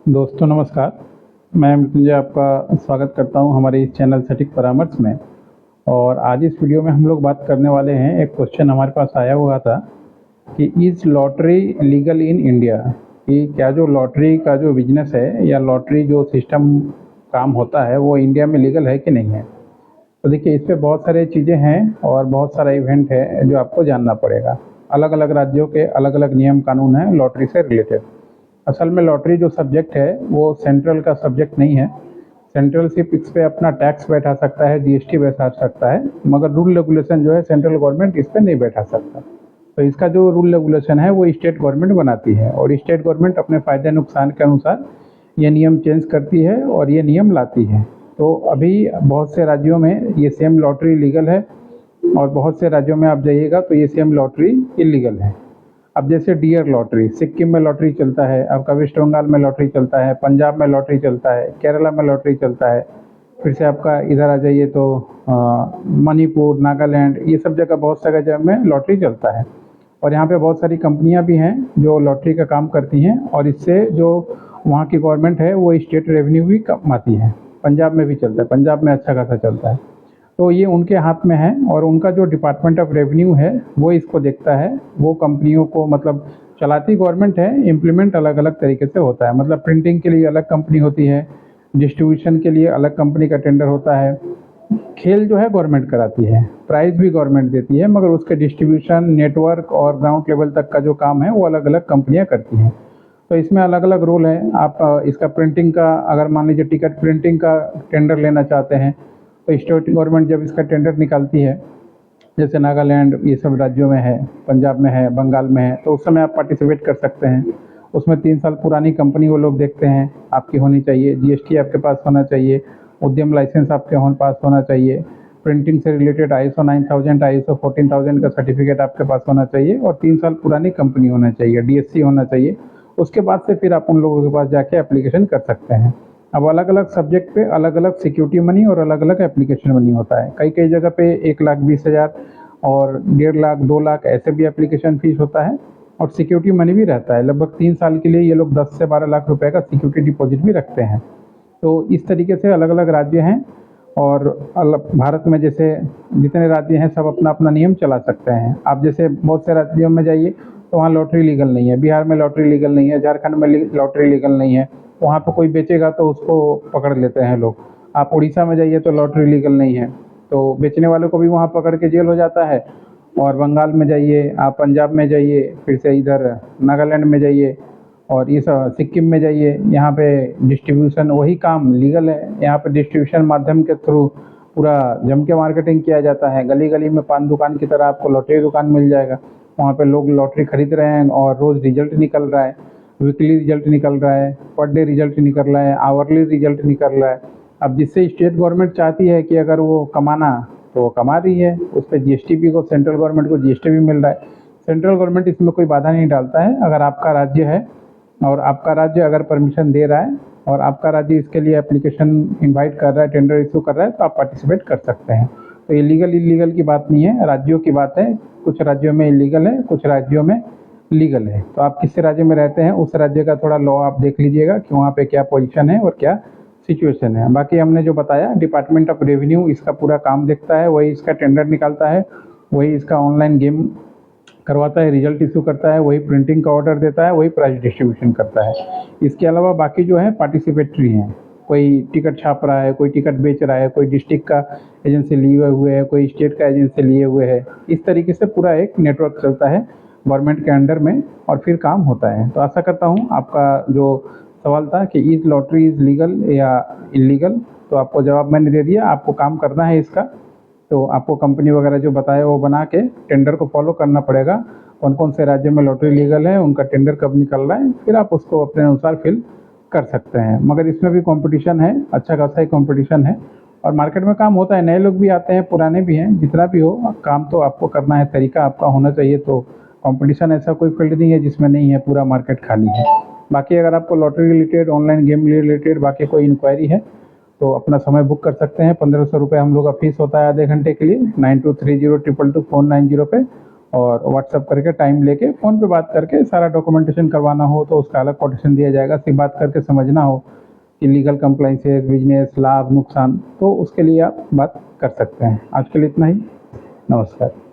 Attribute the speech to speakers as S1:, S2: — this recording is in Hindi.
S1: दोस्तों नमस्कार। मैं मृत्युंजय आपका स्वागत करता हूं हमारे इस चैनल सटीक परामर्श में। और आज इस वीडियो में हम लोग बात करने वाले हैं, एक क्वेश्चन हमारे पास आया हुआ था कि is lottery legal in India, कि क्या जो लॉटरी का जो बिजनेस है या लॉटरी जो सिस्टम काम होता है वो इंडिया में लीगल है कि नहीं है। तो देखिए, इस पे बहुत सारी चीज़ें हैं और बहुत सारा इवेंट है जो आपको जानना पड़ेगा। अलग अलग राज्यों के अलग अलग नियम कानून हैं लॉटरी से रिलेटेड। असल में लॉटरी जो सब्जेक्ट है वो सेंट्रल का सब्जेक्ट नहीं है। सेंट्रल सिर्फ इस पे अपना टैक्स बैठा सकता है, जीएसटी बैठा सकता है, मगर रूल रेगुलेशन जो है सेंट्रल गवर्नमेंट इस पे नहीं बैठा सकता। तो इसका जो रूल रेगुलेशन है वो स्टेट गवर्नमेंट बनाती है और स्टेट गवर्नमेंट अपने फ़ायदे नुकसान के अनुसार ये नियम चेंज करती है और ये नियम लाती है। तो अभी बहुत से राज्यों में ये सेम लॉटरी लीगल है और बहुत से राज्यों में आप जाइएगा तो ये सेम लॉटरी इलीगल है। अब जैसे डियर लॉटरी, सिक्किम में लॉटरी चलता है, आपका वेस्ट बंगाल में लॉटरी चलता है, पंजाब में लॉटरी चलता है, केरला में लॉटरी चलता है। फिर से आपका इधर आ जाइए तो मणिपुर, नागालैंड, ये सब जगह बहुत सारी जगह में लॉटरी चलता है। और यहाँ पे बहुत सारी कंपनियाँ भी हैं जो लॉटरी का काम करती हैं और इससे जो वहाँ की गवर्नमेंट है वो स्टेट रेवेन्यू भी कमाती है। पंजाब में भी चलता है, पंजाब में अच्छा खासा चलता है। तो ये उनके हाथ में है और उनका जो डिपार्टमेंट ऑफ रेवेन्यू है वो इसको देखता है। वो कंपनियों को मतलब चलाती गवर्नमेंट है, इम्प्लीमेंट अलग अलग तरीके से होता है। मतलब प्रिंटिंग के लिए अलग कंपनी होती है, डिस्ट्रीब्यूशन के लिए अलग कंपनी का टेंडर होता है। खेल जो है गवर्नमेंट कराती है, प्राइज़ भी गवर्नमेंट देती है, मगर उसके डिस्ट्रीब्यूशन, नेटवर्क और ग्राउंड लेवल तक का जो काम है वो अलग अलग कंपनियाँ करती हैं। तो इसमें अलग अलग रोल है। आप इसका प्रिंटिंग का, अगर मान लीजिए टिकट प्रिंटिंग का टेंडर लेना चाहते हैं तो स्टेट गवर्नमेंट जब इसका टेंडर निकालती है, जैसे नागालैंड ये सब राज्यों में है, पंजाब में है, बंगाल में है, तो उस समय आप पार्टिसिपेट कर सकते हैं। उसमें 3 साल पुरानी कंपनी वो लोग देखते हैं, आपकी होनी चाहिए, जीएसटी आपके पास होना चाहिए, उद्यम लाइसेंस आपके पास होना चाहिए, प्रिंटिंग से रिलेटेड ISO 9000, ISO 14000 का सर्टिफिकेट आपके पास होना चाहिए और 3 साल पुरानी कंपनी होना चाहिए, DSC होना चाहिए। उसके बाद से फिर आप उन लोगों के पास जाके एप्लीकेशन कर सकते हैं। अब अलग अलग सब्जेक्ट पे अलग अलग सिक्योरिटी मनी और अलग अलग एप्लीकेशन मनी होता है। कई कई जगह पे 1,20,000 और 1,50,000, 2 लाख ऐसे भी एप्लीकेशन फीस होता है और सिक्योरिटी मनी भी रहता है। लगभग 3 साल के लिए ये लोग 10 से 12 लाख रुपए का सिक्योरिटी डिपॉजिट भी रखते हैं। तो इस तरीके से अलग अलग राज्य हैं और भारत में जैसे जितने राज्य हैं सब अपना अपना नियम चला सकते हैं। आप जैसे बहुत से राज्यों में जाइए तो वहाँ लॉटरी लीगल नहीं है, बिहार में लॉटरी लीगल नहीं है, झारखंड में लॉटरी लीगल नहीं है। वहाँ पे कोई बेचेगा तो उसको पकड़ लेते हैं लोग। आप उड़ीसा में जाइए तो लॉटरी लीगल नहीं है, तो बेचने वालों को भी वहाँ पकड़ के जेल हो जाता है। और बंगाल में जाइए, आप पंजाब में जाइए, फिर से इधर नागालैंड में जाइए और ये सब सिक्किम में जाइए, यहाँ पे डिस्ट्रीब्यूशन वही काम लीगल है। यहाँ पे डिस्ट्रीब्यूशन माध्यम के थ्रू पूरा जम के मार्केटिंग किया जाता है। गली गली में पान दुकान की तरह आपको लॉटरी दुकान मिल जाएगा। वहाँ पे लोग लॉटरी खरीद रहे हैं और रोज़ रिजल्ट निकल रहा है, वीकली रिजल्ट निकल रहा है, पर डे रिजल्ट निकल रहा है, आवरली रिजल्ट निकल रहा है। अब जिससे स्टेट गवर्नमेंट चाहती है कि अगर वो कमाना तो वो कमा रही है, उस पर जीएसटी भी को सेंट्रल गवर्नमेंट को जीएसटी भी मिल रहा है। सेंट्रल गवर्नमेंट इसमें कोई बाधा नहीं डालता है। अगर आपका राज्य है और आपका राज्य अगर परमिशन दे रहा है और आपका राज्य इसके लिए एप्लीकेशन इनवाइट कर रहा है, टेंडर इशू कर रहा है, तो आप पार्टिसिपेट कर सकते हैं। तो इलीगल इलीगल की बात नहीं है, राज्यों की बात है। कुछ राज्यों में इलीगल है, कुछ राज्यों में लीगल है। तो आप किस राज्य में रहते हैं उस राज्य का थोड़ा लॉ आप देख लीजिएगा कि वहाँ पे क्या पोजीशन है और क्या सिचुएशन है। बाकी हमने जो बताया, डिपार्टमेंट ऑफ रेवेन्यू इसका पूरा काम देखता है, वही इसका टेंडर निकालता है, वही इसका ऑनलाइन गेम करवाता है, रिजल्ट इशू करता है, वही प्रिंटिंग का ऑर्डर देता है, वही प्राइस डिस्ट्रीब्यूशन करता है। इसके अलावा बाकी जो है पार्टिसिपेटरी हैं। कोई टिकट छाप रहा है, कोई टिकट बेच रहा है, कोई डिस्ट्रिक्ट का एजेंसी लिए हुए है, कोई स्टेट का एजेंसी लिए हुए है। इस तरीके से पूरा एक नेटवर्क चलता है गवर्नमेंट के अंडर में और फिर काम होता है। तो आशा करता हूँ आपका जो सवाल था कि इज़ लॉटरी इज़ लीगल या इलीगल, तो आपको जवाब मैंने दे दिया। आपको काम करना है इसका, तो आपको कंपनी वगैरह जो बताए वो बना के टेंडर को फॉलो करना पड़ेगा। कौन कौन से राज्य में लॉटरी लीगल है, उनका टेंडर कब निकल रहा है, फिर आप उसको अपने अनुसार फिल कर सकते हैं। मगर इसमें भी कंपटीशन है, अच्छा खासा ही कंपटीशन है और मार्केट में काम होता है। नए लोग भी आते हैं, पुराने भी हैं, जितना भी हो काम तो आपको करना है, तरीका आपका होना चाहिए। तो कंपटीशन ऐसा कोई फील्ड नहीं है जिसमें नहीं है, पूरा मार्केट खाली है। बाकी अगर आपको lottery related, online game related बाकी कोई इंक्वायरी है तो अपना समय बुक कर सकते हैं। 1500 रुपये हम लोग का फीस होता है आधे घंटे के लिए। 9230222490 पे और व्हाट्सअप करके टाइम लेके फ़ोन पे बात करके सारा डॉक्यूमेंटेशन करवाना हो तो उसका अलग कोटेशन दिया जाएगा। सिर्फ बात करके समझना हो कि लीगल कंप्लाइंसेस, बिजनेस, लाभ, नुकसान, तो उसके लिए आप बात कर सकते हैं। आज के लिए इतना ही। नमस्कार।